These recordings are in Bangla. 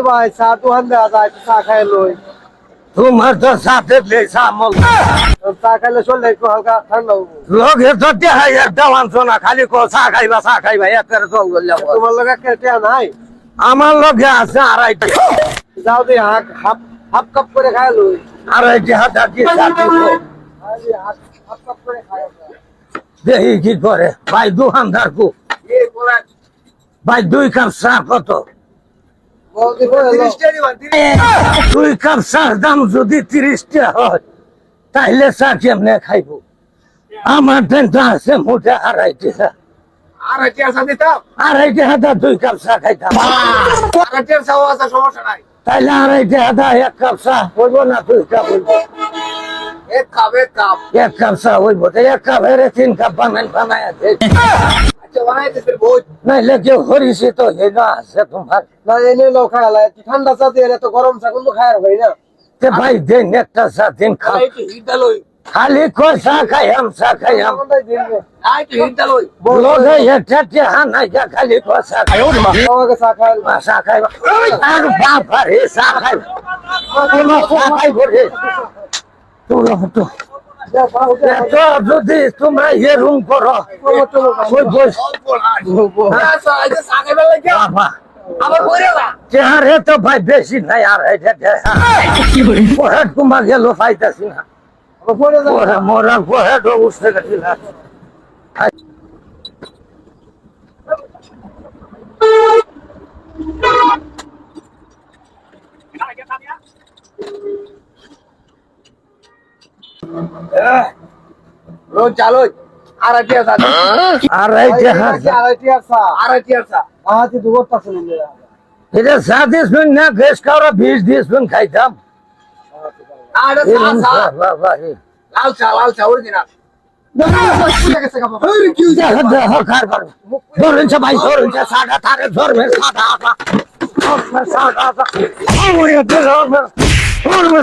ভাই চা দোকান দেওয়া যায় চা খাই লই। তোমার তো সাথে সামল চা খাইলে চললে একটু হালকা ঠান্ডা হবো। লোকে তো দেওয়ান না খালি চা খাইবা এত চল গেল তোমার লোক কেটে নাই? আমার লোকে আছে আড়াইটি যাও দি হাফ হাফ কাপ করে খাই লই। আড়াইটি হাজার দিয়ে হাফ কাপ করে খাই। দেখি কি করে ভাই দোকানদার কু ভাই 2 কাপ চা কত? 2 কাপ চার দাম যদি 30 টাকা হয় তাহলে চা কেমনে খাইব? আমার ট্রেনটা আছে মোটে আড়াইটি আড়াইটি হাজার 2 কাপ চা খাইতাম। তাইলে আড়াইটি হাজার 1 কাপ চা হইব না 2 কাপ হইব? 1 কাপ চা হইব। 1 কাপ হেরে 3 কাপ বানাই আছে। নাইলে কেউ হরিছে তো না আছে তোমার না এনে লোক খাইলা ঠান্ডা চা দিয়ে তো গরম চা কিন্তু খাই ভাই না। ভাই দিন একটা চা দিন খাও খালি কই চা খাইয়াম লোকে এটা হানাই খালি কই চা চা খাই চা খাইবা আর বাবা রে চা খাইব রে যদি তোমরা রুম করো চেহারে তো ভাই বেশি নাই আর তোমার গেল পাইতাছি না মোরা পহেট অবস্থা গেছিল। রোজ চালো আড়াইটি এটা চা দিস না বেশ খাওয়া 20 দিস খাইতাম। লাল চা অরিজিনাল ভাই সাদা তারে ধরবে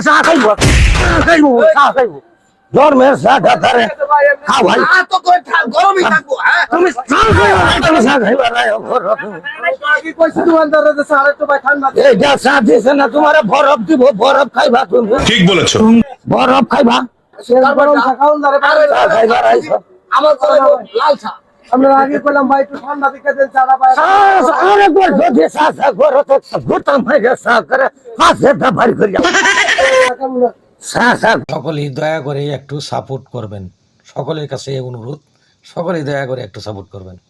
চা খাইব ধর্মের সাদা তারে খাও ভাই গরমই থাকবো। তুমি চা খাইবা এইটা চা দিছে না তোমার বরফ দিব বরফ খাইবা তুমি। ঠিক বলেছো। বরফ খাইবা আমার লাল চা আমরা আগে করলাম ভাই একটু ঠান্ডা দিকে দেন চাটা পায় সকলেই দয়া করে একটু সাপোর্ট করবেন, সকলের কাছে অনুরোধ, সকলেই দয়া করে একটু সাপোর্ট করবেন।